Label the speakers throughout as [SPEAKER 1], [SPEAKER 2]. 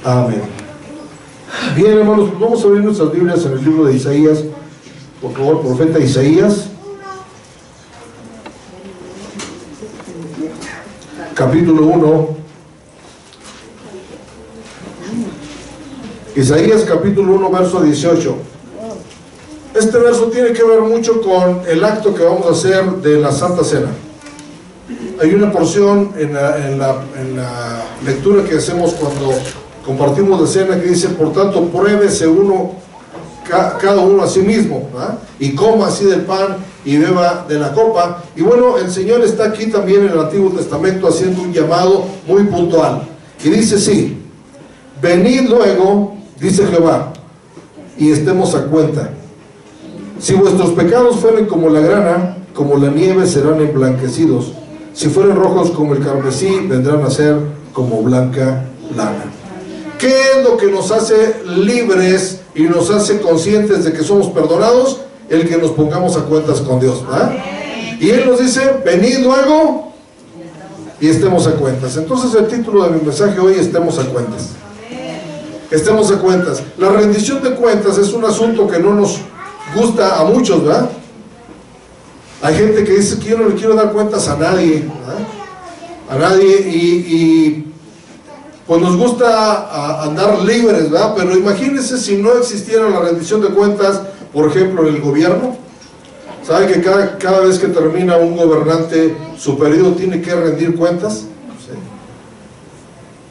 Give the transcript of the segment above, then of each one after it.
[SPEAKER 1] Amén. Bien, hermanos, pues vamos a abrir nuestras Biblias en el libro de Isaías. Por favor, profeta Isaías, capítulo 1. Isaías capítulo 1, verso 18. Este verso tiene que ver mucho con el acto que vamos a hacer de la Santa Cena. Hay una porción en la lectura que hacemos cuando compartimos la cena que dice: por tanto, pruébese cada uno a sí mismo, ¿verdad? Y coma así del pan y beba de la copa. Y bueno, el Señor está aquí también en el Antiguo Testamento haciendo un llamado muy puntual. Y dice así: venid luego, dice Jehová, y estemos a cuenta. Si vuestros pecados fueren como la grana, como la nieve serán emblanquecidos. Si fueren rojos como el carmesí, vendrán a ser como blanca lana. ¿Qué es lo que nos hace libres y nos hace conscientes de que somos perdonados? El que nos pongamos a cuentas con Dios, ¿verdad? Y Él nos dice: venid luego y estemos a cuentas. Entonces el título de mi mensaje hoy: estemos a cuentas. Estemos a cuentas. La rendición de cuentas es un asunto que no nos gusta a muchos, ¿verdad? Hay gente que dice que yo no le quiero dar cuentas a nadie, ¿verdad? A nadie, y pues nos gusta andar libres, ¿verdad? Pero imagínense si no existiera la rendición de cuentas, por ejemplo, en el gobierno. ¿Sabe que cada vez que termina un gobernante, su periodo tiene que rendir cuentas? ¿Sí?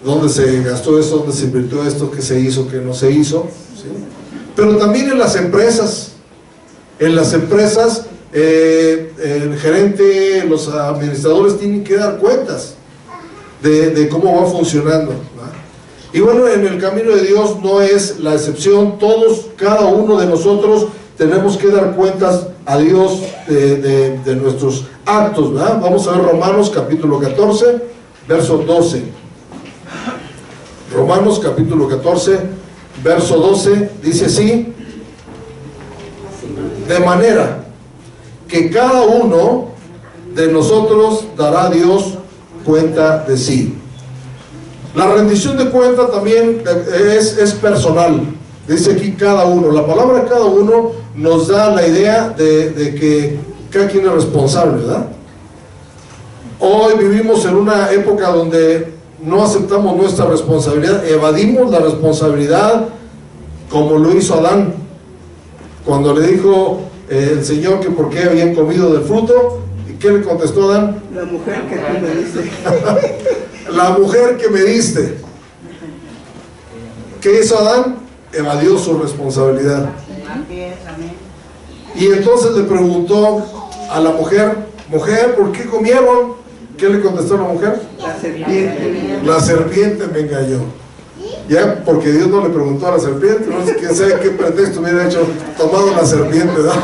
[SPEAKER 1] ¿Dónde se gastó esto? ¿Dónde se invirtió esto? ¿Qué se hizo? ¿Qué no se hizo? ¿Sí? Pero también en las empresas. En las empresas, el gerente, los administradores tienen que dar cuentas de cómo va funcionando, ¿verdad? Y bueno, en el camino de Dios no es la excepción. Todos, cada uno de nosotros tenemos que dar cuentas a Dios de nuestros actos, ¿verdad? Vamos a ver Romanos capítulo 14, verso 12. Romanos capítulo 14, verso 12, dice así: de manera que cada uno de nosotros dará a Dios cuenta de sí. La rendición de cuenta también es personal. Dice aquí cada uno. La palabra cada uno nos da la idea de que cada quien es responsable, ¿verdad? Hoy vivimos en una época donde no aceptamos nuestra responsabilidad, evadimos la responsabilidad, como lo hizo Adán cuando le dijo el Señor que por qué habían comido del fruto. ¿Y qué le contestó Adán?
[SPEAKER 2] La mujer que tú me diste.
[SPEAKER 1] La mujer que me diste. ¿Qué hizo Adán? Evadió su responsabilidad. Y entonces le preguntó a la mujer: mujer, ¿por qué comieron? ¿Qué le contestó la mujer?
[SPEAKER 2] La serpiente.
[SPEAKER 1] La serpiente me engañó. Ya, porque Dios no le preguntó a la serpiente, no sé quién sabe qué pretexto hubiera hecho, tomado la serpiente, ¿verdad?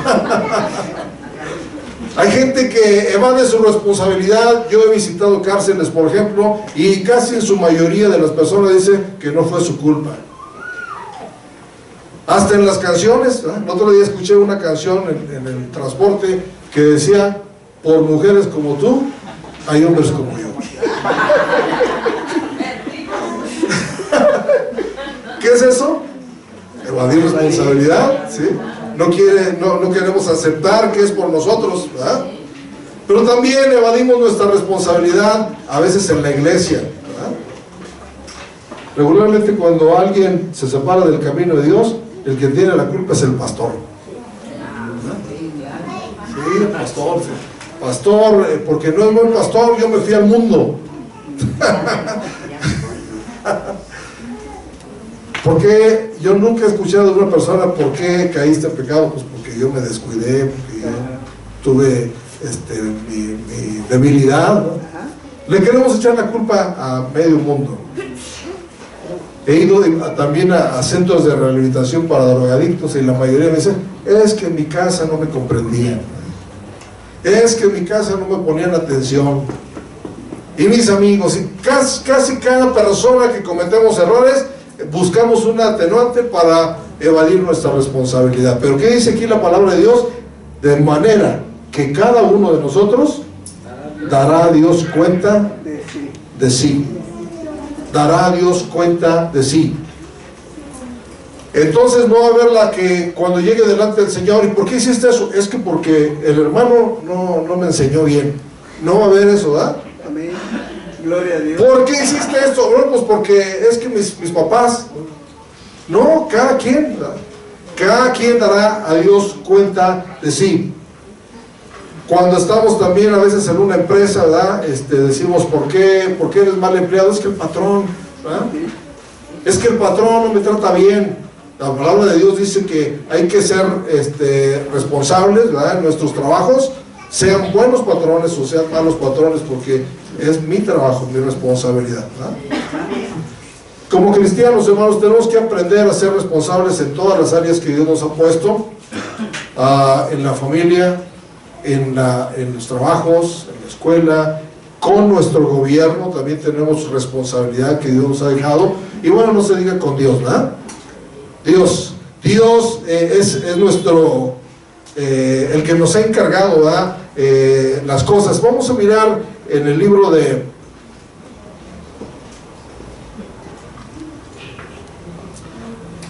[SPEAKER 1] Hay gente que evade su responsabilidad. Yo he visitado cárceles, por ejemplo, y casi en su mayoría de las personas dicen que no fue su culpa. Hasta en las canciones, ¿verdad? El otro día escuché una canción en el transporte que decía: por mujeres como tú, hay hombres como yo. ¿Qué es eso? Evadir responsabilidad, ¿sí? No queremos aceptar que es por nosotros, ¿verdad? Pero también evadimos nuestra responsabilidad a veces en la iglesia, ¿verdad? Regularmente cuando alguien se separa del camino de Dios, el que tiene la culpa es el pastor, ¿verdad? Sí, el pastor, sí. Pastor, porque no es buen pastor, yo me fui al mundo. Porque yo nunca he escuchado de una persona: ¿por qué caíste en pecado? Pues porque yo me descuidé, porque yo tuve mi debilidad, ¿no? Le queremos echar la culpa a medio mundo. He ido también a centros de rehabilitación para drogadictos, y la mayoría me dicen: es que en mi casa no me comprendían, es que en mi casa no me ponían atención. Y mis amigos, y casi cada persona que cometemos errores, buscamos un atenuante para evadir nuestra responsabilidad. Pero ¿qué dice aquí la palabra de Dios? De manera que cada uno de nosotros dará a Dios cuenta de sí. dará a Dios cuenta de sí. Entonces no va a haber la que cuando llegue delante del Señor, ¿y por qué hiciste eso? Es que porque el hermano no me enseñó bien. No va a haber eso, ¿verdad?
[SPEAKER 2] Amén. Gloria a Dios.
[SPEAKER 1] ¿Por qué hiciste esto? Bueno, pues porque es que mis papás. No, cada quien, ¿verdad? Cada quien dará a Dios cuenta de sí. Cuando estamos también a veces en una empresa, ¿verdad? Decimos, ¿por qué eres mal empleado? Es que el patrón, ¿verdad? Es que el patrón no me trata bien. La palabra de Dios dice que hay que ser responsables, ¿verdad? En nuestros trabajos, sean buenos patrones o sean malos patrones, porque es mi trabajo, mi responsabilidad, ¿verdad? Como cristianos, hermanos, tenemos que aprender a ser responsables en todas las áreas que Dios nos ha puesto, en la familia, en los trabajos, en la escuela, con nuestro gobierno. También tenemos responsabilidad que Dios nos ha dejado. Y bueno, no se diga con Dios, ¿verdad? Dios es nuestro, el que nos ha encargado, ¿verdad? Las cosas. Vamos a mirar en el libro de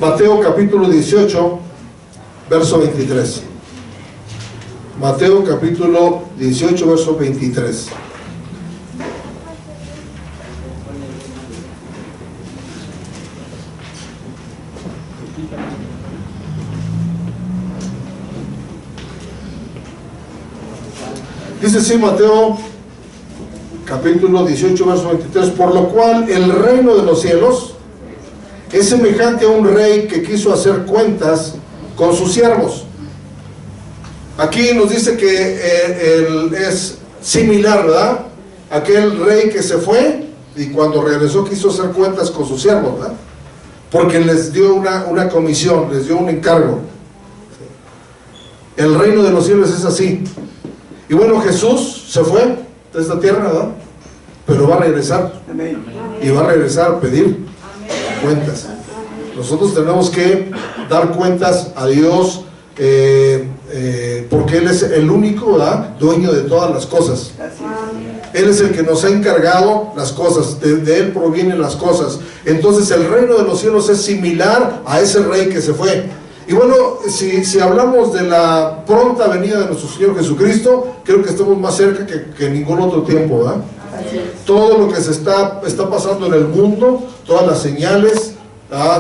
[SPEAKER 1] Mateo capítulo 18, verso 23. Mateo capítulo 18, verso 23. Dice así Mateo capítulo 18, verso 23: por lo cual el reino de los cielos es semejante a un rey que quiso hacer cuentas con sus siervos. Aquí nos dice que es similar, ¿verdad? Aquel rey que se fue y cuando regresó quiso hacer cuentas con sus siervos, ¿verdad? Porque les dio una comisión, les dio un encargo. El reino de los cielos es así. Y bueno, Jesús se fue de esta tierra, ¿verdad? Pero va a regresar.
[SPEAKER 2] Amén.
[SPEAKER 1] Y va a regresar a pedir cuentas. Nosotros tenemos que dar cuentas a Dios, porque Él es el único, ¿verdad?, dueño de todas las cosas. Él es el que nos ha encargado las cosas, de Él provienen las cosas. Entonces el reino de los cielos es similar a ese rey que se fue. Y bueno, si hablamos de la pronta venida de nuestro Señor Jesucristo, creo que estamos más cerca que ningún otro tiempo, ¿verdad? Todo lo que se está pasando en el mundo, todas las señales,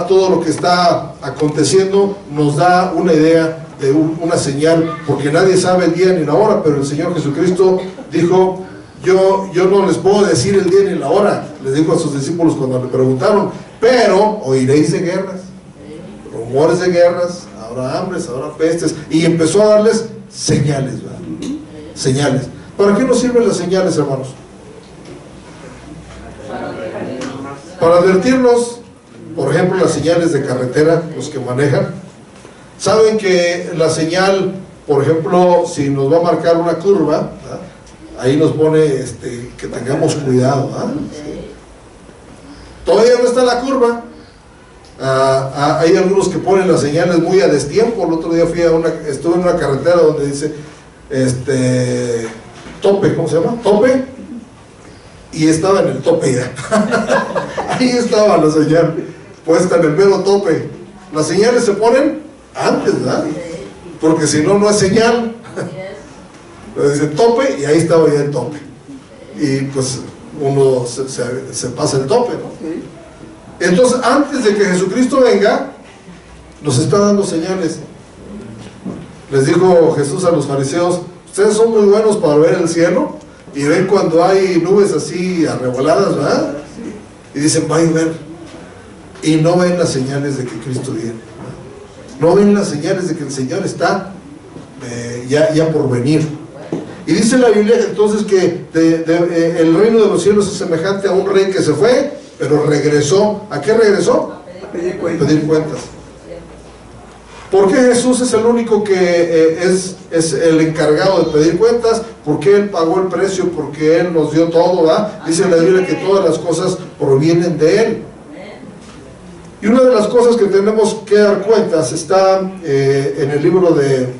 [SPEAKER 1] todo lo que está aconteciendo nos da una idea de una señal, porque nadie sabe el día ni la hora, pero el Señor Jesucristo dijo: yo no les puedo decir el día ni la hora, les dijo a sus discípulos cuando le preguntaron, pero oiréis de guerras, rumores de guerras, habrá hambres, habrá pestes, y empezó a darles señales, ¿verdad? Señales. ¿Para qué nos sirven las señales, hermanos? Para advertirnos. Por ejemplo, las señales de carretera, los que manejan, saben que la señal, por ejemplo, si nos va a marcar una curva, ¿verdad?, ahí nos pone que tengamos cuidado, ¿verdad? Sí. Todavía no está la curva. Hay algunos que ponen las señales muy a destiempo. El otro día estuve en una carretera donde dice tope, ¿cómo se llama? Tope, y estaba en el tope ya. Ahí estaba la señal puesta en el mero tope. Las señales se ponen antes, ¿verdad? Porque si no, no es señal. Pero dice tope y ahí estaba ya el tope. Y pues uno se pasa el tope, ¿no? Entonces, antes de que Jesucristo venga, nos está dando señales. Les dijo Jesús a los fariseos: ustedes son muy buenos para ver el cielo y ven cuando hay nubes así arreboladas, ¿verdad? Y dicen: va a llover. Y no ven las señales de que Cristo viene, no ven las señales de que el Señor está ya por venir. Y dice la Biblia entonces que el reino de los cielos es semejante a un rey que se fue, pero regresó. ¿A qué regresó?
[SPEAKER 2] A pedir cuentas.
[SPEAKER 1] Pedir cuentas. ¿Por qué Jesús es el único que es el encargado de pedir cuentas? Porque Él pagó el precio, porque Él nos dio todo, ¿verdad? Dice la Biblia que todas las cosas provienen de Él. Y una de las cosas que tenemos que dar cuentas está en el libro de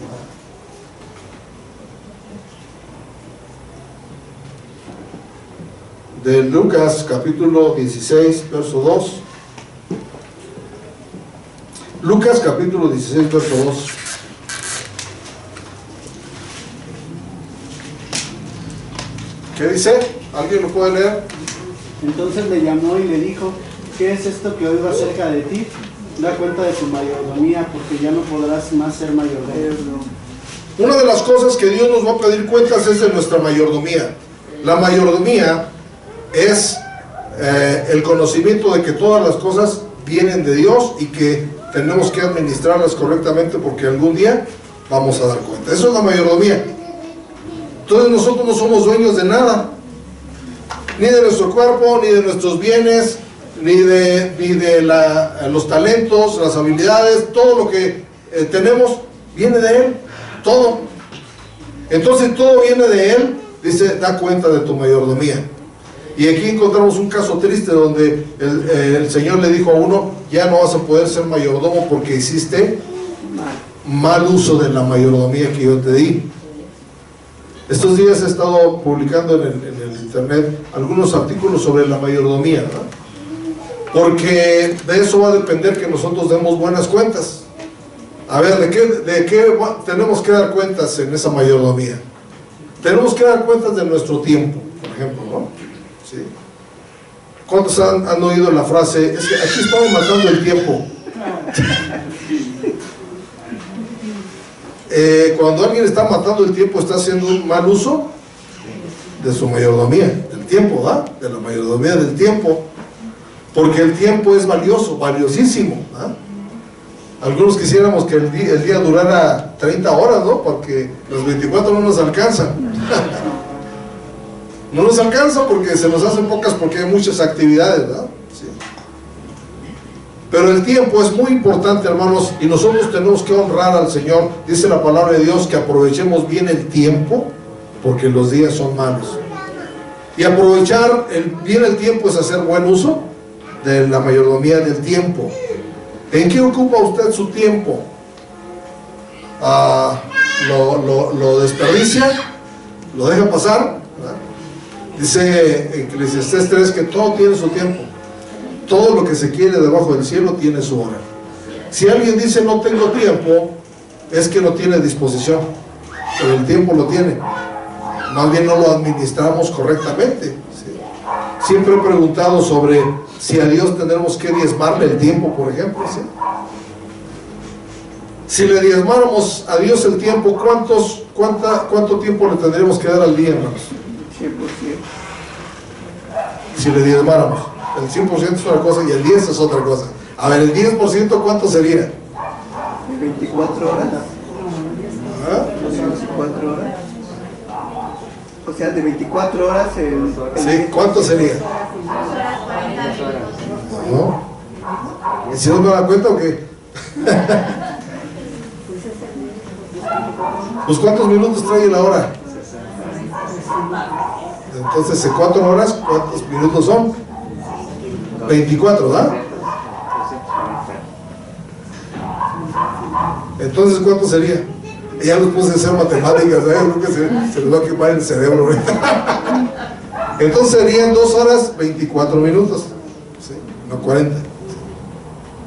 [SPEAKER 1] de Lucas capítulo 16, verso 2. Lucas capítulo 16, verso 2. ¿Qué dice? ¿Alguien lo puede leer?
[SPEAKER 2] Entonces le llamó y le dijo: ¿qué es esto que oigo acerca de ti? Da cuenta de tu mayordomía, porque ya no podrás más ser mayordomo.
[SPEAKER 1] Una de las cosas que Dios nos va a pedir cuentas es de nuestra mayordomía. La mayordomía es el conocimiento de que todas las cosas vienen de Dios y que tenemos que administrarlas correctamente, porque algún día vamos a dar cuenta. Eso es la mayordomía. Entonces nosotros no somos dueños de nada, ni de nuestro cuerpo, ni de nuestros bienes, ni de los talentos, las habilidades. Todo lo que tenemos viene de Él, todo. Entonces todo viene de Él. Dice, da cuenta de tu mayordomía. Y aquí encontramos un caso triste donde el Señor le dijo a uno: ya no vas a poder ser mayordomo porque hiciste mal uso de la mayordomía que yo te di. Estos días he estado publicando en el internet algunos artículos sobre la mayordomía, ¿no? Porque de eso va a depender que nosotros demos buenas cuentas. A ver, ¿de qué tenemos que dar cuentas en esa mayordomía? Tenemos que dar cuentas de nuestro tiempo, por ejemplo, ¿no? ¿Sí? ¿Cuántos han oído la frase? Es que aquí estamos matando el tiempo. Cuando alguien está matando el tiempo, está haciendo un mal uso de su mayordomía, del tiempo, ¿verdad? De la mayordomía del tiempo, porque el tiempo es valioso, valiosísimo, ¿verdad? Algunos quisiéramos que el día durara 30 horas, ¿no? Porque los 24 no nos alcanzan. No nos alcanza porque se nos hacen pocas, porque hay muchas actividades, ¿verdad? Sí. Pero el tiempo es muy importante, hermanos, y nosotros tenemos que honrar al Señor. Dice la palabra de Dios que aprovechemos bien el tiempo, porque los días son malos. Y aprovechar bien el tiempo es hacer buen uso de la mayordomía del tiempo. ¿En qué ocupa usted su tiempo? ¿Lo desperdicia? ¿Lo deja pasar? ¿Verdad? Dice Eclesiastés 3 que todo tiene su tiempo. Todo lo que se quiere debajo del cielo tiene su hora. Si alguien dice no tengo tiempo, es que no tiene disposición, pero el tiempo lo tiene. Más bien no lo administramos correctamente. ¿Sí? Siempre he preguntado sobre si a Dios tendremos que diezmarle el tiempo, por ejemplo. ¿Sí? Si le diezmáramos a Dios el tiempo, ¿cuánto tiempo le tendríamos que dar al día, hermanos?
[SPEAKER 2] 100%.
[SPEAKER 1] Si le diezmáramos, el 100% es una cosa y el 10% es otra cosa. A ver, el 10% ¿cuánto sería?
[SPEAKER 2] De 24 horas.
[SPEAKER 1] ¿Ah?
[SPEAKER 2] 24 horas. O sea, de 24 horas
[SPEAKER 1] Sí, ¿cuánto sería? ¿No? ¿Y si no me da cuenta o qué? Pues ¿cuántos minutos trae la hora? Entonces, en 4 horas, ¿cuántos minutos son? 24, ¿verdad? Entonces, ¿cuánto sería? Ya los puse a hacer matemáticas, ¿eh? Creo que se les va a quemar el cerebro ahorita. Entonces serían 2 horas 24 minutos, ¿sí? No 40.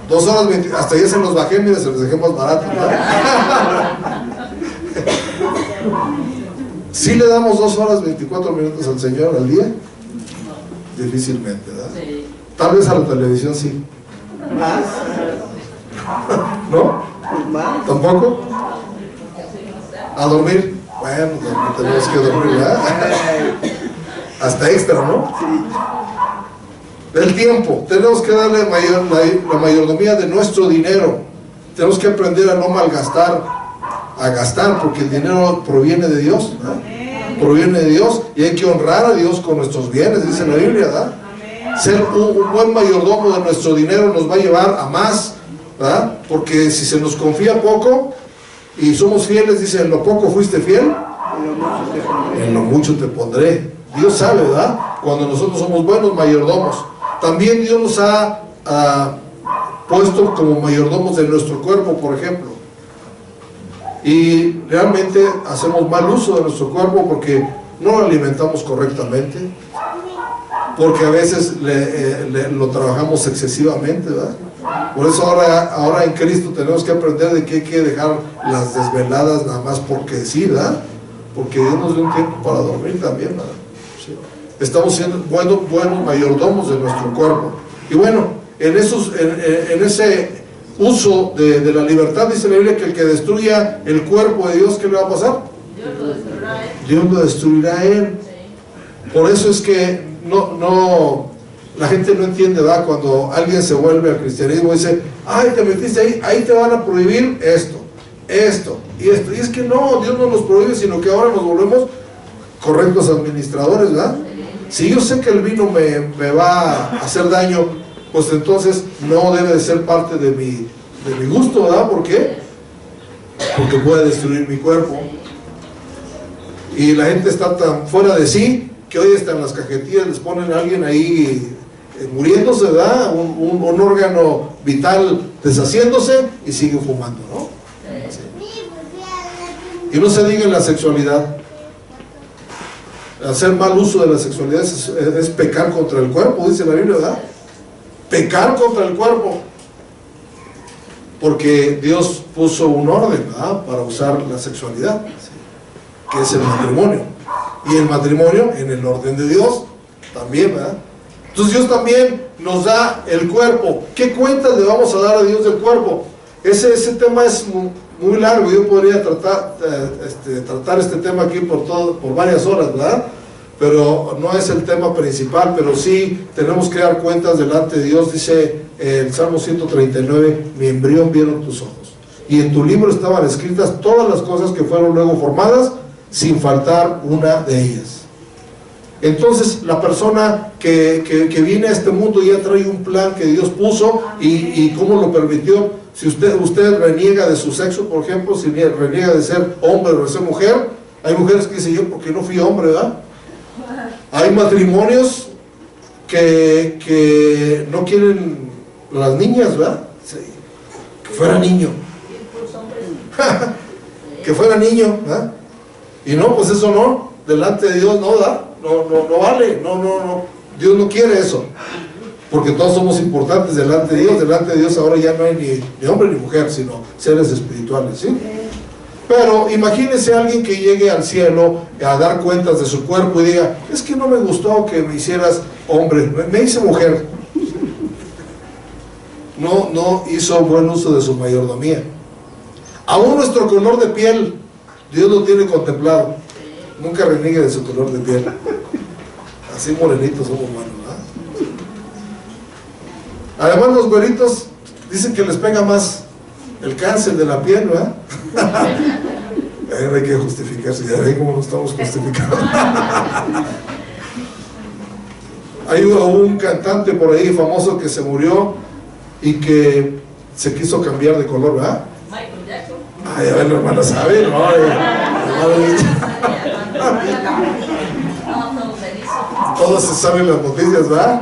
[SPEAKER 1] 2 horas 20, hasta ya se los bajé, mira, se los dejé más baratos, ¿verdad? ¿Sí le damos 2 horas 24 minutos al Señor al día? Difícilmente, ¿verdad? Sí. Tal vez a la televisión sí.
[SPEAKER 2] ¿Más?
[SPEAKER 1] ¿No?
[SPEAKER 2] ¿Más?
[SPEAKER 1] ¿Tampoco? ¿A dormir? Bueno, tenemos que dormir, ¿verdad? Hasta extra, ¿no? Sí. El tiempo. Tenemos que darle la mayordomía de nuestro dinero. Tenemos que aprender a no malgastar, a gastar, porque el dinero proviene de Dios, ¿verdad? Proviene de Dios y hay que honrar a Dios con nuestros bienes, dice la Biblia, ¿verdad? Ser un buen mayordomo de nuestro dinero nos va a llevar a más, ¿verdad? Porque si se nos confía poco y somos fieles, dice, en lo poco fuiste fiel, en lo mucho te pondré. Dios sabe, ¿verdad? Cuando nosotros somos buenos mayordomos. También Dios nos ha puesto como mayordomos de nuestro cuerpo, por ejemplo. Y realmente hacemos mal uso de nuestro cuerpo porque no lo alimentamos correctamente. porque a veces lo trabajamos excesivamente, ¿verdad? Por eso ahora en Cristo tenemos que aprender de que hay que dejar las desveladas nada más porque sí, ¿verdad? Porque Dios nos dio un tiempo para dormir también, ¿verdad? Sí. Estamos siendo buenos mayordomos de nuestro cuerpo. Y bueno, en ese uso de la libertad, dice la Biblia que el que destruya el cuerpo de Dios, ¿qué le va a pasar?
[SPEAKER 3] Dios lo destruirá a él.
[SPEAKER 1] Dios lo destruirá a él.
[SPEAKER 3] Sí.
[SPEAKER 1] Por eso es que la gente no entiende, ¿verdad? Cuando alguien se vuelve al cristianismo y dice, ay, te metiste ahí te van a prohibir esto y esto. Y es que no, Dios no nos prohíbe, sino que ahora nos volvemos correctos administradores, ¿verdad? Si yo sé que el vino me va a hacer daño, pues entonces no debe de ser parte de mi gusto, ¿verdad? ¿Por qué? Porque puede destruir mi cuerpo. Y la gente está tan fuera de sí que hoy están las cajetillas, les ponen a alguien ahí muriéndose, ¿verdad? Un órgano vital deshaciéndose y sigue fumando, ¿no? Sí. Y no se diga en la sexualidad. Hacer mal uso de la sexualidad es pecar contra el cuerpo, dice la Biblia, ¿verdad? Pecar contra el cuerpo. Porque Dios puso un orden, ¿verdad? Para usar la sexualidad, que es el matrimonio. Y el matrimonio en el orden de Dios también, ¿verdad? Entonces Dios también nos da el cuerpo. ¿Qué cuentas le vamos a dar a Dios del cuerpo? Ese tema es muy largo. Yo podría tratar este tema aquí por varias horas, ¿verdad? Pero no es el tema principal, pero sí tenemos que dar cuentas delante de Dios. Dice el Salmo 139, mi embrión vieron tus ojos, y en tu libro estaban escritas todas las cosas que fueron luego formadas, sin faltar una de ellas. Entonces la persona que viene a este mundo ya trae un plan que Dios puso y cómo lo permitió. Si usted reniega de su sexo, por ejemplo, si reniega de ser hombre o de ser mujer, hay mujeres que dicen, yo porque no fui hombre, ¿verdad? Hay matrimonios que no quieren las niñas, ¿verdad? Sí. Que fuera niño. Que fuera niño, ¿verdad? Y no, pues eso no, delante de Dios no da, no vale, no, Dios no quiere eso, porque todos somos importantes delante de Dios ahora ya no hay ni hombre ni mujer, sino seres espirituales, ¿sí? Pero imagínese a alguien que llegue al cielo a dar cuentas de su cuerpo y diga, es que no me gustó que me hicieras hombre, me hice mujer. No hizo buen uso de su mayordomía. Aún nuestro color de piel, Dios lo tiene contemplado. Nunca reniegue de su color de piel. Así morenitos somos humanos, ¿verdad? Además los güeritos dicen que les pega más el cáncer de la piel, ¿verdad? Hay que justificarse, ya ven cómo lo estamos justificando. Hay un cantante por ahí famoso que se murió y que se quiso cambiar de color, ¿verdad?
[SPEAKER 3] Michael Jackson.
[SPEAKER 1] Ay, a ver, la hermana sabe, ¿no? Todos se saben las noticias, ¿verdad?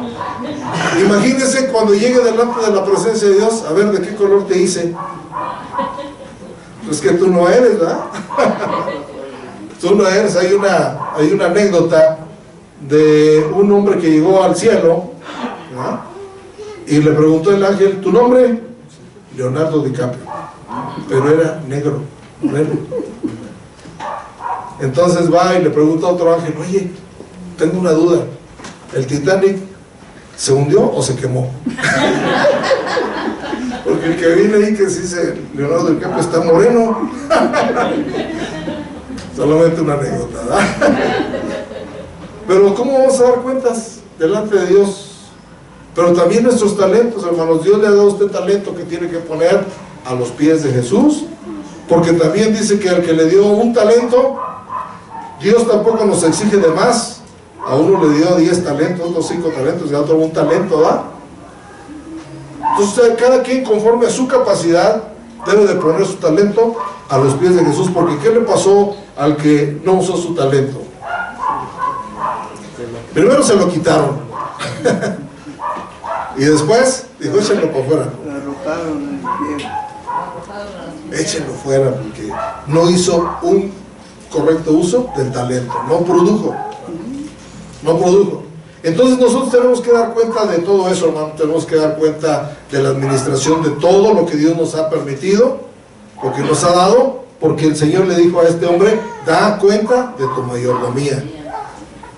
[SPEAKER 1] Imagínense cuando llegue delante de la presencia de Dios, a ver de qué color te hice. Pues que tú no eres, ¿verdad? Tú no eres. Hay una anécdota de un hombre que llegó al cielo, ¿verdad? Y le preguntó el ángel, ¿tu nombre? Leonardo DiCaprio. Pero era negro. Entonces va y le pregunta a otro ángel, oye, tengo una duda, ¿el Titanic se hundió o se quemó? Porque el que viene ahí que se dice Leonardo DiCaprio está moreno. Solamente una anécdota, ¿verdad? Pero ¿cómo vamos a dar cuentas delante de Dios? Pero también nuestros talentos, hermanos. Dios le ha dado a usted talento que tiene que poner a los pies de Jesús, porque también dice que al que le dio un talento, Dios tampoco nos exige de más. A uno le dio 10 talentos, otros 5 talentos y a otro un talento, ¿verdad? Entonces cada quien conforme a su capacidad debe de poner su talento a los pies de Jesús, porque ¿qué le pasó al que no usó su talento? Primero se lo quitaron y después dijo, échenlo para afuera. Échenlo fuera porque no hizo un correcto uso del talento, no produjo. Entonces nosotros tenemos que dar cuenta de todo eso, hermano. Tenemos que dar cuenta de la administración de todo lo que Dios nos ha permitido, lo que nos ha dado, porque el Señor le dijo a este hombre: da cuenta de tu mayordomía.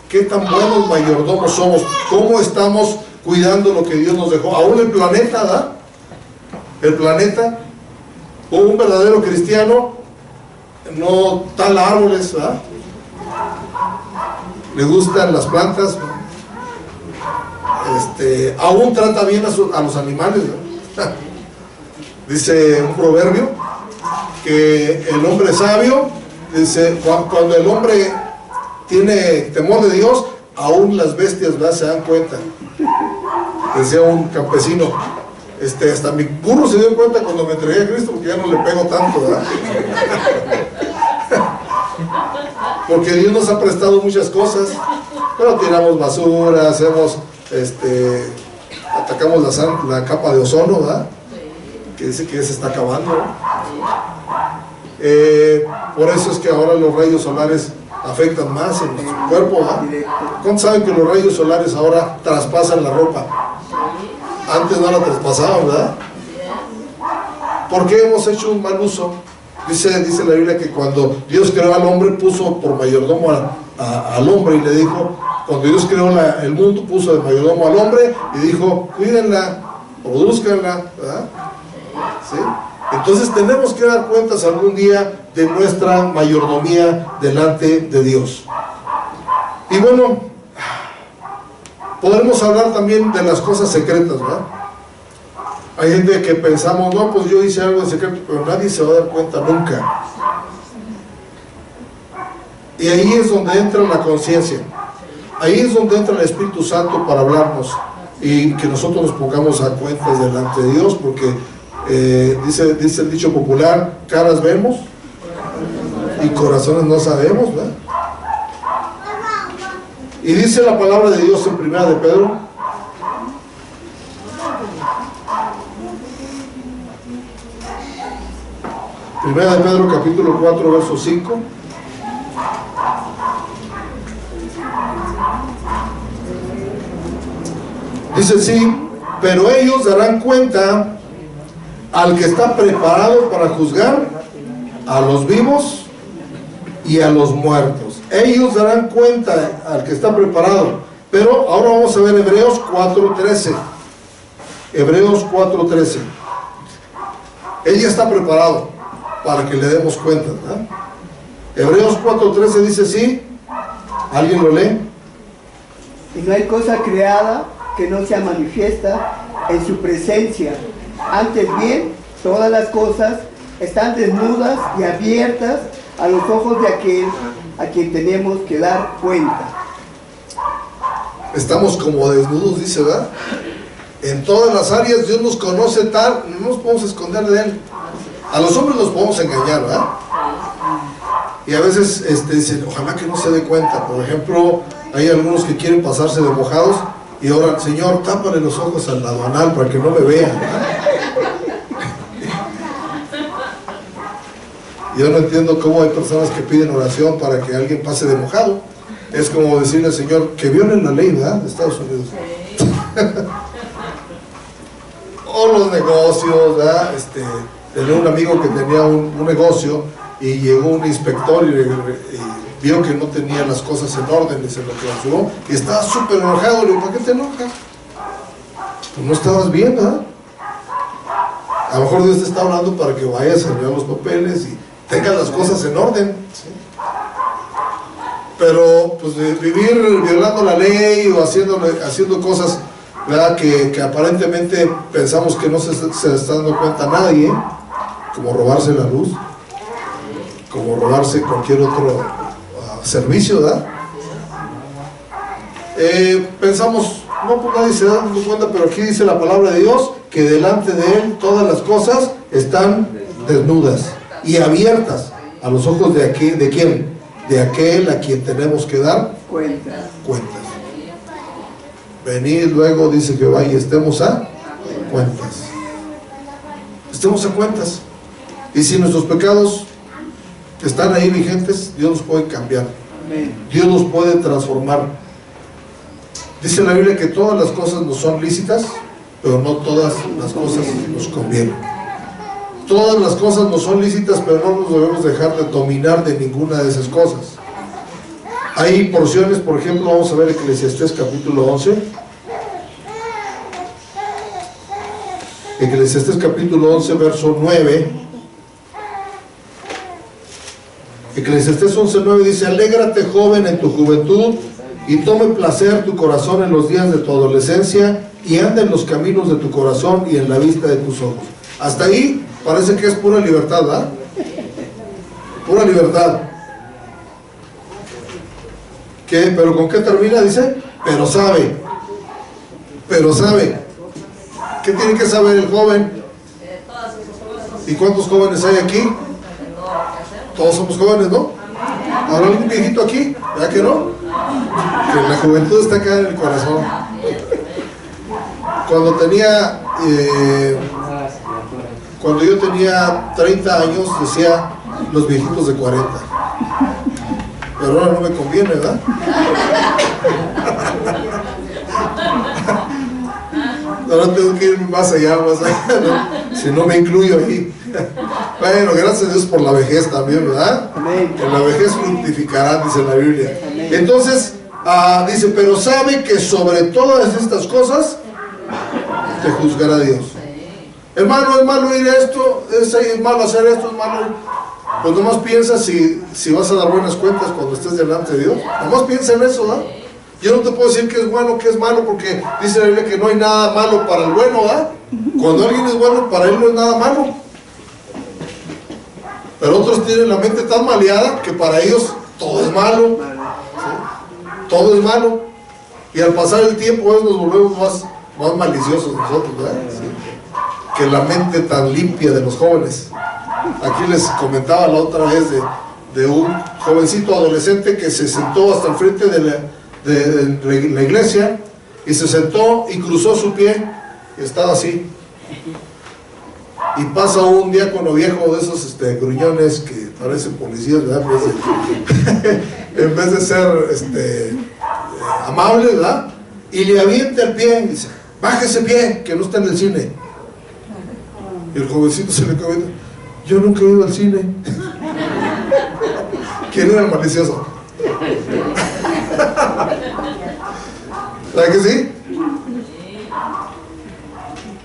[SPEAKER 1] ¿Qué tan buenos mayordomos somos? ¿Cómo estamos cuidando lo que Dios nos dejó? Aún el planeta, ¿da? El planeta, un verdadero cristiano no tala árboles, ¿verdad? Le gustan las plantas, aún trata bien a los animales, ¿verdad? Dice un proverbio que el hombre sabio, dice, cuando el hombre tiene temor de Dios, aún las bestias, ¿verdad?, se dan cuenta. Decía un campesino, hasta mi burro se dio cuenta cuando me entregué a Cristo, porque ya no le pego tanto, ¿verdad? Porque Dios nos ha prestado muchas cosas, pero tiramos basura, hacemos, atacamos la capa de ozono, ¿verdad? Que dice que se está acabando, ¿no? Por eso es que ahora los rayos solares afectan más en nuestro cuerpo, ¿verdad? ¿Cuántos saben que los rayos solares ahora traspasan la ropa? Antes no la traspasaban, ¿verdad? ¿Por qué hemos hecho un mal uso? Dice la Biblia que cuando Dios creó al hombre, puso por mayordomo al hombre, y le dijo, cuando Dios creó el mundo, puso de mayordomo al hombre y dijo: cuídenla, produzcanla, ¿verdad? ¿Sí? Entonces tenemos que dar cuentas algún día de nuestra mayordomía delante de Dios. Y bueno, podremos hablar también de las cosas secretas, ¿verdad? Hay gente que pensamos: no, pues yo hice algo de secreto, pero nadie se va a dar cuenta nunca. Y ahí es donde entra la conciencia, ahí es donde entra el Espíritu Santo para hablarnos y que nosotros nos pongamos a cuentas delante de Dios, porque dice el dicho popular: caras vemos y corazones no sabemos, ¿verdad? Y dice la palabra de Dios en Primera de Pedro, capítulo 4, verso 5. Dice: sí, pero ellos darán cuenta al que está preparado para juzgar a los vivos y a los muertos. Ellos darán cuenta al que está preparado. Pero ahora vamos a ver Hebreos 4:13. Hebreos 4:13. Él ya está preparado para que le demos cuenta, ¿verdad? Hebreos 4:13 dice así. ¿Alguien lo lee?
[SPEAKER 4] Y no hay cosa creada que no sea manifiesta en su presencia. Antes bien, todas las cosas están desnudas y abiertas a los ojos de aquel a quien tenemos que dar cuenta.
[SPEAKER 1] Estamos como desnudos, dice, ¿verdad? En todas las áreas Dios nos conoce tal, no nos podemos esconder de Él. A los hombres los podemos engañar, ¿verdad? Y a veces dicen: ojalá que no se dé cuenta. Por ejemplo, hay algunos que quieren pasarse de mojados y oran: Señor, tápale los ojos al aduanal para que no me vean, ¿verdad? Yo no entiendo cómo hay personas que piden oración para que alguien pase de mojado. Es como decirle al Señor que violen la ley, ¿verdad?, de Estados Unidos. O los negocios, ¿verdad? Tenía un amigo que tenía un negocio y llegó un inspector y vio que no tenía las cosas en orden y se lo clausuró y estaba súper enojado. Le digo: ¿para qué te enojas? Pues no estabas bien, ¿verdad? A lo mejor Dios te está hablando para que vayas a enviar los papeles y tengas las cosas en orden, ¿sí? Pero pues vivir violando la ley o haciendo cosas, ¿verdad?, que aparentemente pensamos que no se está dando cuenta nadie, como robarse la luz, como robarse cualquier otro servicio, ¿verdad? Pensamos: no, pues nadie se da cuenta, pero aquí dice la palabra de Dios que delante de Él todas las cosas están desnudas y abiertas a los ojos de quién, de aquel a quien tenemos que dar cuentas. Venid luego, dice Jehová, y estemos a cuentas. Estemos a cuentas. Y si nuestros pecados están ahí vigentes, Dios nos puede cambiar. Dios nos puede transformar. Dice la Biblia que todas las cosas nos son lícitas, pero no todas las cosas nos convienen. Todas las cosas nos son lícitas, pero no nos debemos dejar de dominar de ninguna de esas cosas. Hay porciones, por ejemplo, vamos a ver Eclesiastés capítulo 11. Eclesiastés capítulo 11, verso 9. Eclesiastés 11:9 dice: alégrate, joven, en tu juventud, y tome placer tu corazón en los días de tu adolescencia, y anda en los caminos de tu corazón y en la vista de tus ojos. Hasta ahí parece que es pura libertad, ¿verdad? Pura libertad. ¿Qué? ¿Pero con qué termina? Dice, pero sabe. ¿Qué tiene que saber el joven? ¿Y cuántos jóvenes hay aquí? Todos somos jóvenes, ¿no? ¿Habrá algún viejito aquí? ¿Verdad que no? Que la juventud está acá en el corazón. Cuando yo tenía 30 años, decía los viejitos de 40. Pero ahora no me conviene, ¿verdad? Ahora tengo que ir más allá, ¿no? Si no me incluyo ahí. Bueno, gracias a Dios por la vejez también, ¿verdad?
[SPEAKER 4] Amén.
[SPEAKER 1] En la vejez fructificarán, dice la Biblia.
[SPEAKER 4] Amén.
[SPEAKER 1] Entonces, dice, pero sabe que sobre todas estas cosas te juzgará Dios. Hermano, es malo ir a esto, es malo hacer esto, es malo. Pues nomás piensa si vas a dar buenas cuentas cuando estés delante de Dios. Nomás piensa en eso, ¿verdad? Yo no te puedo decir que es bueno, que es malo, porque dice la Biblia que no hay nada malo para el bueno, ¿verdad? Cuando alguien es bueno, para él no es nada malo. Pero otros tienen la mente tan maleada que para ellos todo es malo, ¿sí? Todo es malo. Y al pasar el tiempo nos volvemos más maliciosos nosotros, ¿verdad? ¿Sí? Que la mente tan limpia de los jóvenes. Aquí les comentaba la otra vez de un jovencito adolescente que se sentó hasta el frente de la iglesia, y se sentó y cruzó su pie y estaba así. Y pasa un diácono viejo de esos gruñones que parecen policías, ¿verdad? En vez de ser amable, ¿verdad? Y le avienta el pie y dice: baje ese pie, que no está en el cine. Y el jovencito se le comenta: yo nunca he ido al cine. ¿Quién era el malicioso? ¿Verdad que sí?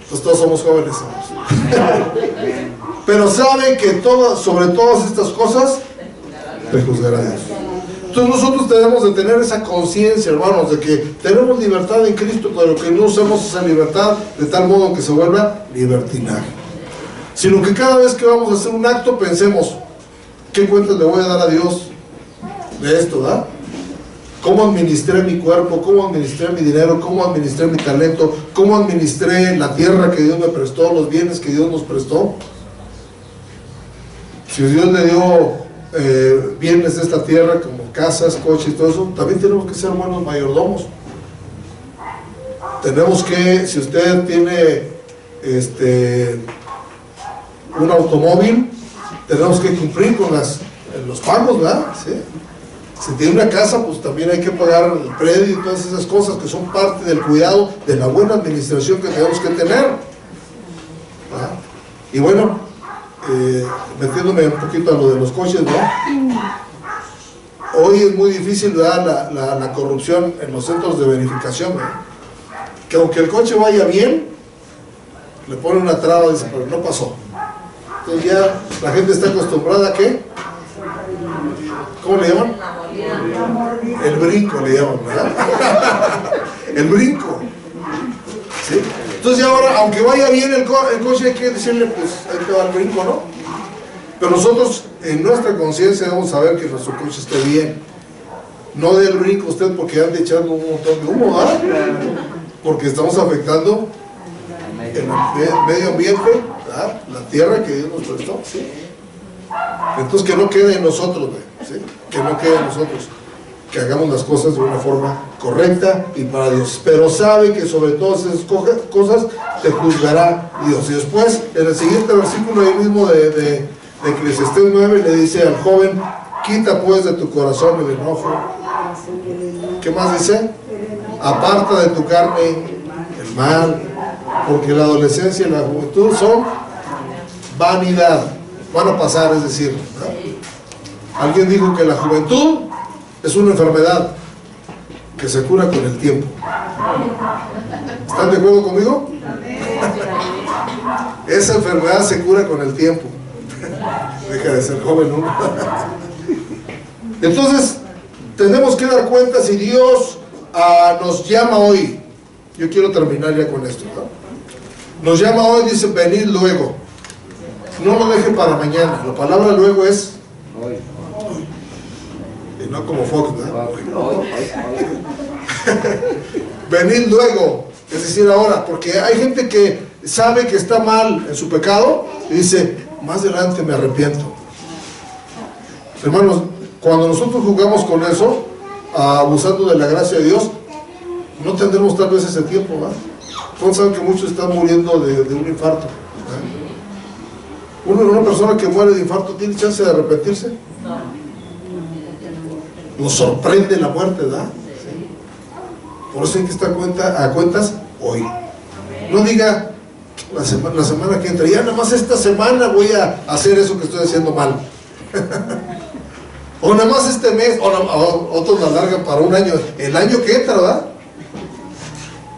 [SPEAKER 1] Pues todos somos jóvenes, pero sabe que sobre todas estas cosas te juzgará Dios. Entonces nosotros debemos de tener esa conciencia, hermanos, de que tenemos libertad en Cristo, pero que no usemos esa libertad de tal modo que se vuelva libertinaje, sino que cada vez que vamos a hacer un acto pensemos: ¿qué cuentas le voy a dar a Dios de esto, verdad? ¿Cómo administré mi cuerpo? ¿Cómo administré mi dinero? ¿Cómo administré mi talento? ¿Cómo administré la tierra que Dios me prestó? ¿Los bienes que Dios nos prestó? Si Dios le dio bienes de esta tierra, como casas, coches y todo eso, también tenemos que ser buenos mayordomos. Tenemos que, si usted tiene un automóvil, tenemos que cumplir con los pagos, ¿verdad? ¿Sí? Si tiene una casa, pues también hay que pagar el predio y todas esas cosas que son parte del cuidado, de la buena administración que tenemos que tener, ¿verdad? Y bueno, metiéndome un poquito a lo de los coches, ¿no? Hoy es muy difícil, ¿verdad? La corrupción en los centros de verificación, ¿verdad? Que aunque el coche vaya bien, le ponen una traba y dice: pero no pasó. Entonces ya la gente está acostumbrada a ¿qué? ¿Cómo le llaman? El brinco le llaman, ¿verdad? El brinco, ¿sí? Entonces ahora, aunque vaya bien el coche, hay que decirle: pues ahí te va el brinco, ¿no? Pero nosotros en nuestra conciencia debemos saber que nuestro coche esté bien. No dé el brinco usted porque ande echando un montón de humo, ¿verdad? Porque estamos afectando el medio ambiente, ¿verdad? La tierra que Dios nos prestó, ¿sí? Entonces que no quede en nosotros, ¿sí? Que no quede en nosotros, que hagamos las cosas de una forma correcta y para Dios. Pero sabe que sobre todas esas cosas te juzgará Dios. Y después, en el siguiente versículo ahí mismo de Eclesiastés 9, le dice al joven: quita pues de tu corazón el enojo. ¿Qué más dice? aparta de tu carne el mal, porque la adolescencia y la juventud son vanidad, van a pasar, es decir, ¿no? Alguien dijo que la juventud es una enfermedad que se cura con el tiempo. ¿Están de acuerdo conmigo? Esa enfermedad se cura con el tiempo. Deja de ser joven, ¿no? Entonces, tenemos que dar cuenta si Dios nos llama hoy. Yo quiero terminar ya con esto, ¿no? Nos llama hoy, dice, venid luego. No lo deje para mañana. La palabra luego es hoy. Y no como Fox, ¿no? Venid luego, es decir, ahora, porque hay gente que sabe que está mal en su pecado y dice, más adelante me arrepiento. Hermanos, cuando nosotros jugamos con eso, abusando de la gracia de Dios, no tendremos tal vez ese tiempo, ¿verdad? Todos saben que muchos están muriendo de un infarto, ¿verdad? Una persona que muere de infarto, ¿tiene chance de arrepentirse? Nos sorprende la muerte, ¿verdad? Por eso hay que estar a cuentas hoy. No diga la semana que entra, ya nada más esta semana voy a hacer eso que estoy haciendo mal. O nada más este mes, o otros la largan para un año, el año que entra, ¿verdad?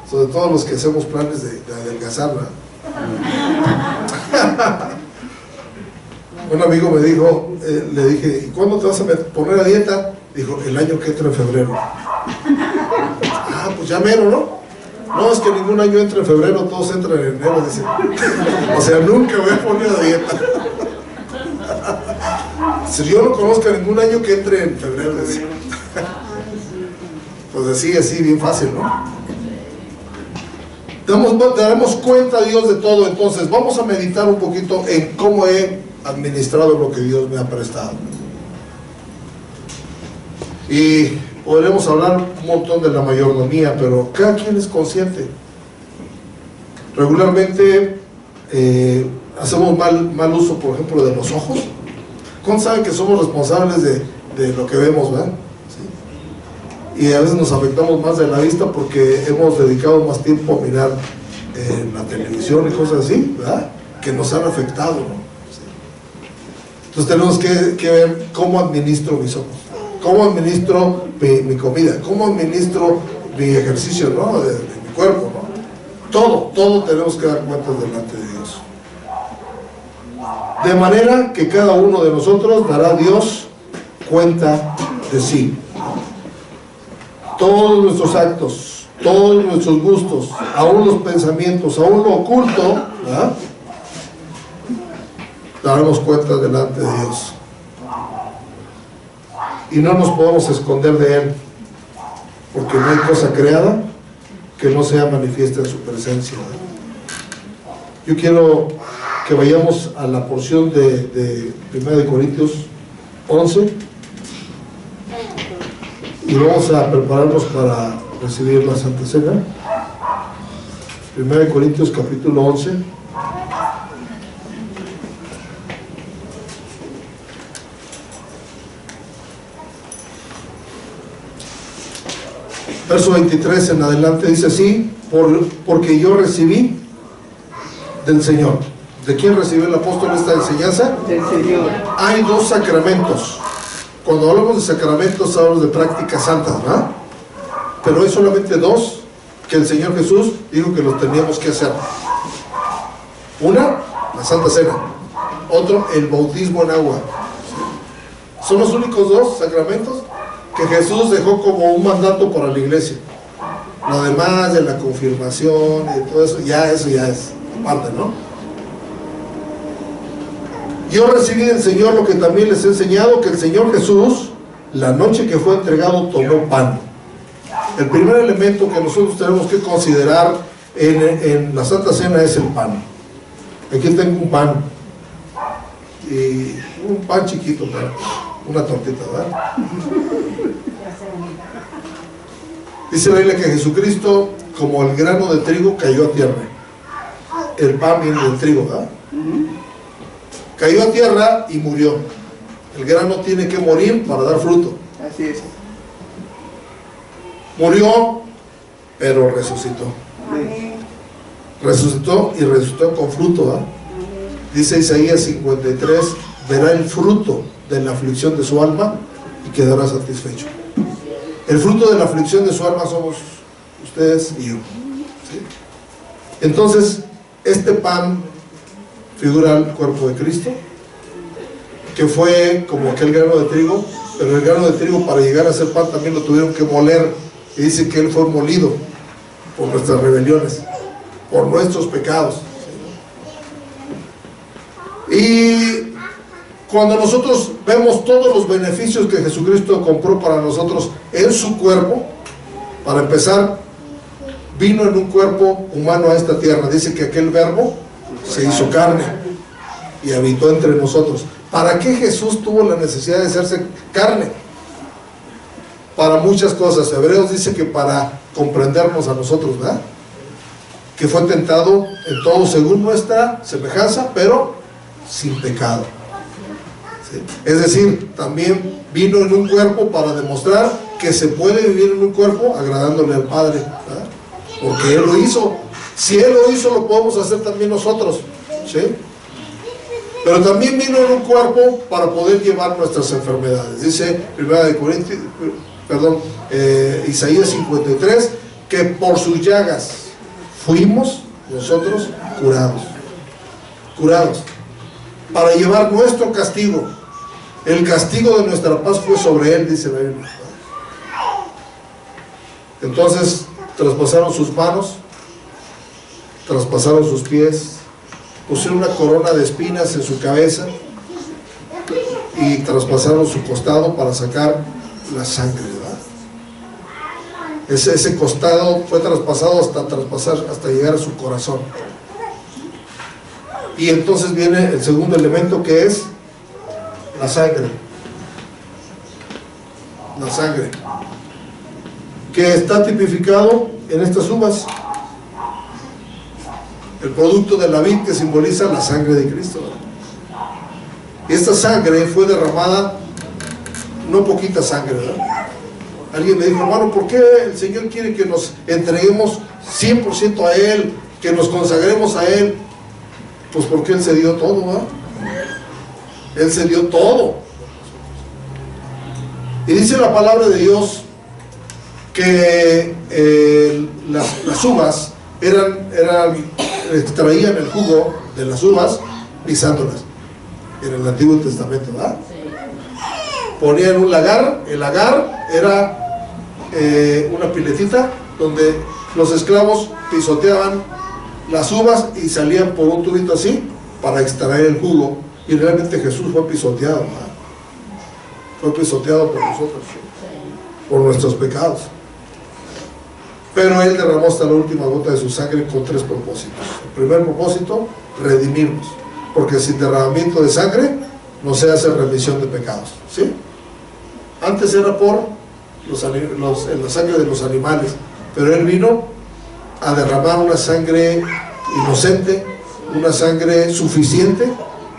[SPEAKER 1] Sobre todo los que hacemos planes de adelgazar, ¿verdad? Un amigo me dijo, le dije, ¿y cuándo te vas a poner a dieta? Dijo, el año que entra en febrero. Pues ya mero, ¿no? No, es que ningún año entra en febrero, todos entran en enero, dice. O sea, nunca voy a poner a dieta. Si yo no conozco ningún año que entre en febrero, dice. Pues así, bien fácil, ¿no? Daremos cuenta a Dios de todo. Entonces, vamos a meditar un poquito en cómo he administrado lo que Dios me ha prestado. Y podremos hablar un montón de la mayordomía, pero cada quien es consciente. Regularmente hacemos mal uso, por ejemplo, de los ojos. ¿Cómo saben que somos responsables de lo que vemos, verdad? ¿Sí? Y a veces nos afectamos más de la vista porque hemos dedicado más tiempo a mirar la televisión y cosas así, ¿verdad? Que nos han afectado, ¿no? ¿Sí? Entonces tenemos que ver cómo administro mis ojos. ¿Cómo administro mi comida? ¿Cómo administro mi ejercicio, ¿no? de mi cuerpo, ¿no? Todo tenemos que dar cuentas delante de Dios. De manera que cada uno de nosotros dará a Dios cuenta de sí. Todos nuestros actos, todos nuestros gustos, aún los pensamientos, aún lo oculto, ¿verdad? Daremos cuenta delante de Dios. Y no nos podemos esconder de Él, porque no hay cosa creada que no sea manifiesta en su presencia. Yo quiero que vayamos a la porción de 1 Corintios 11 y vamos a prepararnos para recibir la Santa Cena. 1 Corintios capítulo 11. Verso 23 en adelante dice así, porque yo recibí del Señor. ¿De quién recibió el apóstol esta enseñanza?
[SPEAKER 4] Del Señor.
[SPEAKER 1] Hay dos sacramentos. Cuando hablamos de sacramentos hablamos de prácticas santas, ¿verdad? Pero hay solamente dos que el Señor Jesús dijo que los teníamos que hacer. Una, la Santa Cena. Otro, el bautismo en agua. Son los únicos dos sacramentos que Jesús dejó como un mandato para la iglesia. Lo demás de la confirmación y todo eso ya es parte, ¿no? Yo recibí del Señor lo que también les he enseñado, que el Señor Jesús, la noche que fue entregado, tomó pan. El primer elemento que nosotros tenemos que considerar en la Santa Cena es el pan. Aquí tengo un pan, y un pan chiquito, una tortita, ¿verdad? Dice la Biblia que Jesucristo, como el grano de trigo, cayó a tierra. El pan viene del trigo, ¿verdad? Cayó a tierra y murió. El grano tiene que morir para dar fruto.
[SPEAKER 4] Así es.
[SPEAKER 1] Murió pero resucitó.
[SPEAKER 4] Amén.
[SPEAKER 1] Resucitó y resucitó con fruto, ¿eh? Dice Isaías 53, verá el fruto de la aflicción de su alma y quedará satisfecho. El fruto de la aflicción de su alma somos ustedes y yo, ¿sí? Entonces, este pan figura el cuerpo de Cristo, que fue como aquel grano de trigo, pero el grano de trigo para llegar a ser pan también lo tuvieron que moler, y dice que él fue molido por nuestras rebeliones, por nuestros pecados. Y cuando nosotros vemos todos los beneficios que Jesucristo compró para nosotros en su cuerpo, para empezar, vino en un cuerpo humano a esta tierra. Dice que aquel verbo se hizo carne y habitó entre nosotros. ¿Para qué Jesús tuvo la necesidad de hacerse carne? Para muchas cosas. Hebreos dice que para comprendernos a nosotros, ¿verdad? Que fue tentado en todo según nuestra semejanza, pero sin pecado. ¿Sí? Es decir, también vino en un cuerpo para demostrar que se puede vivir en un cuerpo agradándole al Padre, ¿verdad? Porque Él lo hizo. Si Él lo hizo, lo podemos hacer también nosotros, ¿sí? Pero también vino en un cuerpo para poder llevar nuestras enfermedades. Dice Isaías 53, que por sus llagas fuimos nosotros curados. Curados. Para llevar nuestro castigo. El castigo de nuestra paz fue sobre Él, dice la Biblia. Entonces, traspasaron sus manos, traspasaron sus pies, pusieron una corona de espinas en su cabeza y traspasaron su costado para sacar la sangre, ¿verdad? Ese costado fue traspasado hasta llegar a su corazón. Y entonces viene el segundo elemento, que es la sangre. La sangre, que está tipificado en estas uvas. El producto de la vid, que simboliza la sangre de Cristo. Y esta sangre fue derramada, no poquita sangre, ¿verdad? Alguien me dijo, hermano, ¿por qué el Señor quiere que nos entreguemos 100% a Él, que nos consagremos a Él? Pues porque Él se dio todo, ¿verdad? Él se dio todo. Y dice la palabra de Dios que las uvas extraían el jugo de las uvas pisándolas en el Antiguo Testamento, ¿verdad? Ponían un lagar. El lagar era una piletita donde los esclavos pisoteaban las uvas y salían por un tubito así para extraer el jugo. Y realmente Jesús fue pisoteado, ¿verdad? Fue pisoteado por nosotros, por nuestros pecados. Pero Él derramó hasta la última gota de su sangre con 3 propósitos. El primer propósito, redimirnos, porque sin derramamiento de sangre no se hace remisión de pecados, ¿sí? Antes era por la sangre de los animales, pero Él vino a derramar una sangre inocente, una sangre suficiente.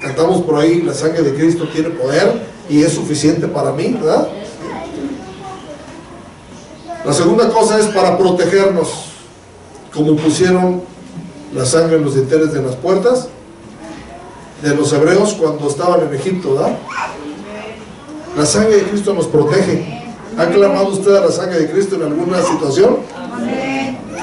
[SPEAKER 1] Cantamos por ahí, la sangre de Cristo tiene poder y es suficiente para mí, ¿verdad? La segunda cosa es para protegernos, como pusieron la sangre en los dinteles de las puertas de los hebreos cuando estaban en Egipto, ¿verdad? La sangre de Cristo nos protege. ¿Ha clamado usted a la sangre de Cristo en alguna situación?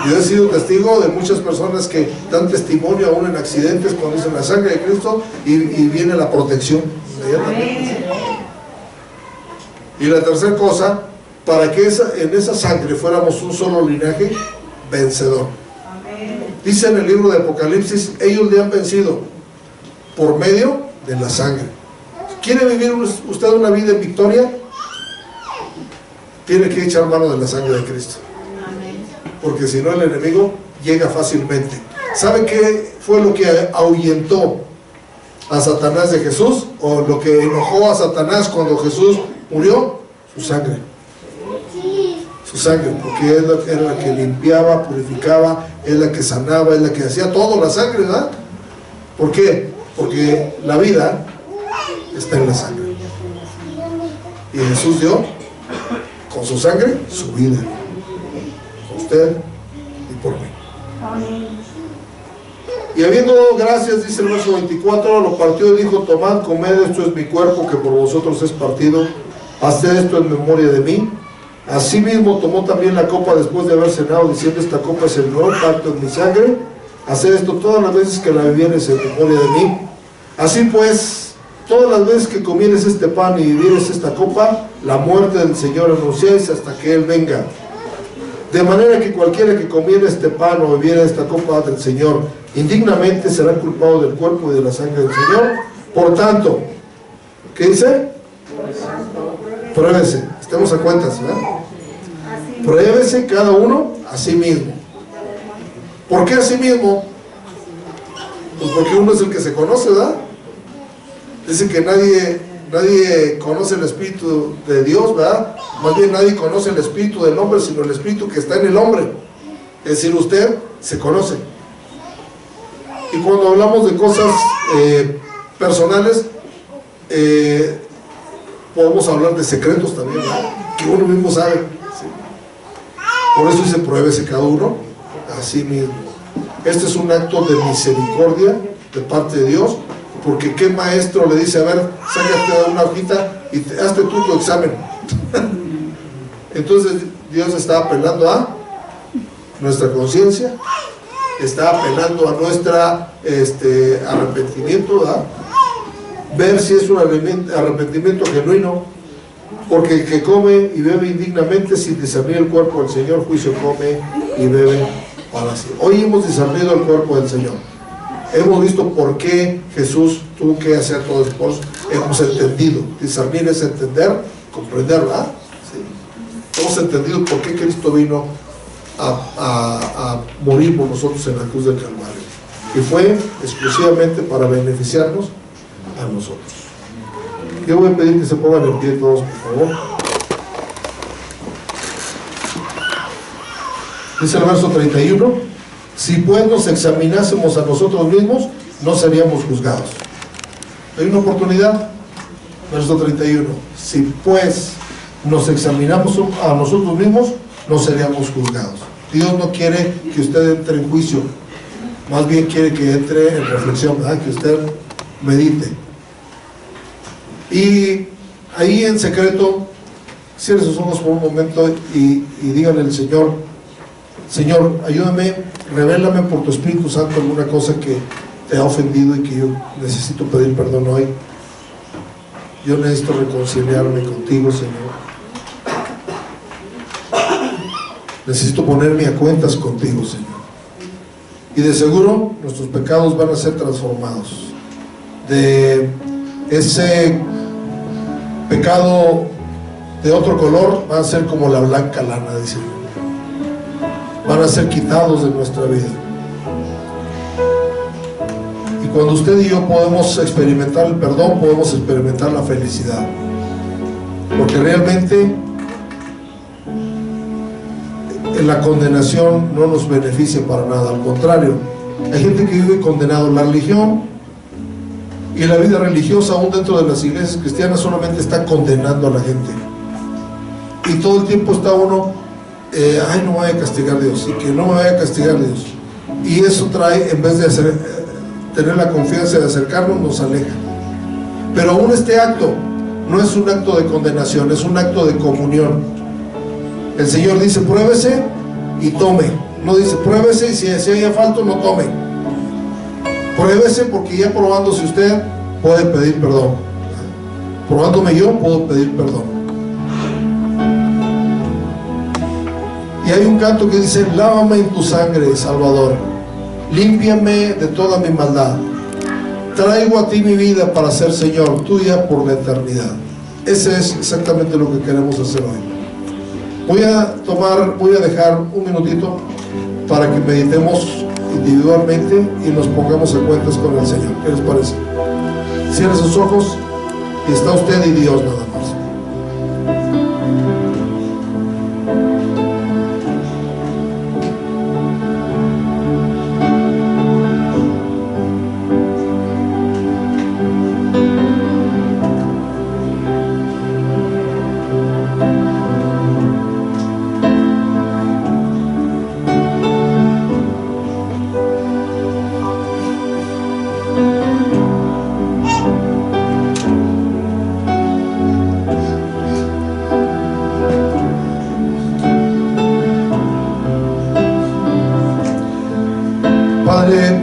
[SPEAKER 1] Yo he sido testigo de muchas personas que dan testimonio aún en accidentes cuando dicen la sangre de Cristo y viene la protección inmediatamente. Y la tercera cosa, para que en esa sangre fuéramos un solo linaje vencedor. Dice en el libro de Apocalipsis, ellos le han vencido por medio de la sangre. ¿Quiere vivir usted una vida en victoria? Tiene que echar mano de la sangre de Cristo. Porque si no, el enemigo llega fácilmente. ¿Sabe qué fue lo que ahuyentó a Satanás de Jesús? O lo que enojó a Satanás cuando Jesús murió. Su sangre. Su sangre, porque era la que limpiaba, purificaba, es la que sanaba, es la que hacía todo, la sangre, ¿verdad? ¿Por qué? Porque la vida está en la sangre. Y Jesús dio con su sangre su vida. Usted Y habiendo dado gracias, dice el verso 24, lo partió y dijo: tomad, comed, esto es mi cuerpo que por vosotros es partido, haced esto en memoria de mí. Asimismo tomó también la copa después de haber cenado, diciendo: esta copa es el nuevo pacto en mi sangre, haced esto todas las veces que la bebieres en memoria de mí. Así pues, todas las veces que comieres este pan y bebieres esta copa, la muerte del Señor anunciáis hasta que Él venga. De manera que cualquiera que comiera este pan o bebiera esta copa del Señor indignamente será culpado del cuerpo y de la sangre del Señor. Por tanto, ¿qué dice? Pruébese, estemos a cuentas, ¿verdad? Pruébese cada uno a sí mismo. ¿Por qué a sí mismo? Pues porque uno es el que se conoce, ¿verdad? Dice que nadie conoce el Espíritu de Dios, ¿verdad? Más bien nadie conoce el Espíritu del hombre, sino el Espíritu que está en el hombre. Es decir, usted se conoce. Y cuando hablamos de cosas personales, podemos hablar de secretos también, ¿verdad? Que uno mismo sabe, ¿sí? Por eso dice: pruébese cada uno a sí mismo. Este es un acto de misericordia de parte de Dios, porque ¿qué maestro le dice: a ver, sácate una hojita y hazte tú tu examen? Entonces Dios está apelando a nuestra conciencia, está apelando a nuestra arrepentimiento, ¿verdad? Ver si es un arrepentimiento genuino, porque el que come y bebe indignamente sin discernir el cuerpo del Señor, juicio come y bebe para sí. Hoy hemos discernido el cuerpo del Señor, hemos visto por qué Jesús tuvo que hacer todo esto, hemos entendido. Discernir es entender, comprender, ¿verdad? Sí. Hemos entendido por qué Cristo vino a morir por nosotros en la cruz del Calvario, y fue exclusivamente para beneficiarnos a nosotros. Yo voy a pedir que se pongan en pie todos, por favor. Dice el verso 31: si pues nos examinásemos a nosotros mismos, no seríamos juzgados. Hay una oportunidad. Verso 31: si pues nos examinamos a nosotros mismos, no seríamos juzgados. Dios no quiere que usted entre en juicio, más bien quiere que entre en reflexión, ¿verdad? Que usted medite. Y ahí en secreto, cierre sus ojos por un momento y díganle al Señor: Señor, ayúdame, revélame por tu Espíritu Santo alguna cosa que te ha ofendido y que yo necesito pedir perdón hoy. Yo necesito reconciliarme contigo, Señor. Necesito ponerme a cuentas contigo, Señor. Y de seguro nuestros pecados van a ser transformados. De ese pecado de otro color, van a ser como la blanca lana, dice. Van a ser quitados de nuestra vida. Y cuando usted y yo podemos experimentar el perdón, podemos experimentar la felicidad. Porque realmente la condenación no nos beneficia para nada, al contrario. Hay gente que vive condenado. La religión y la vida religiosa, aún dentro de las iglesias cristianas, solamente está condenando a la gente. Y todo el tiempo está uno, ay, no me vaya a castigar Dios, y que no me vaya a castigar Dios. Y eso trae, en vez de tener la confianza de acercarnos, nos aleja. Pero aún este acto no es un acto de condenación, es un acto de comunión. El Señor dice: pruébese y tome. No dice: pruébese y si haya falta no tome. Pruébese, porque ya probándose usted puede pedir perdón. Probándome yo puedo pedir perdón. Y hay un canto que dice: lávame en tu sangre, Salvador, límpiame de toda mi maldad, traigo a ti mi vida para ser Señor tuya por la eternidad. Ese es exactamente lo que queremos hacer hoy. Voy a dejar un minutito para que meditemos individualmente y nos pongamos a cuentas con el Señor. ¿Qué les parece? Cierre sus ojos y está usted y Dios nada más.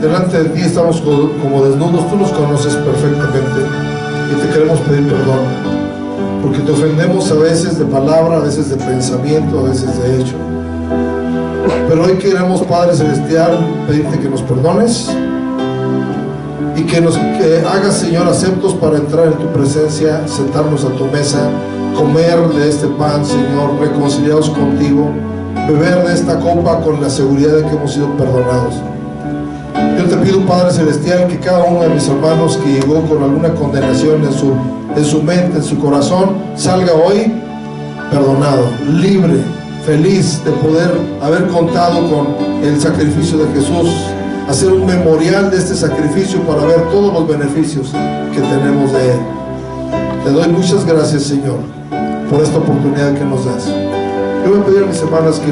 [SPEAKER 1] delante de ti estamos como desnudos, tú nos conoces perfectamente y te queremos pedir perdón, porque te ofendemos a veces de palabra, a veces de pensamiento, a veces de hecho. Pero hoy queremos, Padre Celestial, pedirte que nos perdones y que nos hagas, Señor, aceptos para entrar en tu presencia, sentarnos a tu mesa, comer de este pan, Señor, reconciliados contigo, beber de esta copa con la seguridad de que hemos sido perdonados. Yo te pido, Padre Celestial, que cada uno de mis hermanos que llegó con alguna condenación en su mente, en su corazón, salga hoy perdonado, libre, feliz de poder haber contado con el sacrificio de Jesús, hacer un memorial de este sacrificio para ver todos los beneficios que tenemos de él. Te doy muchas gracias, Señor, por esta oportunidad que nos das. Yo voy a pedir a mis hermanas que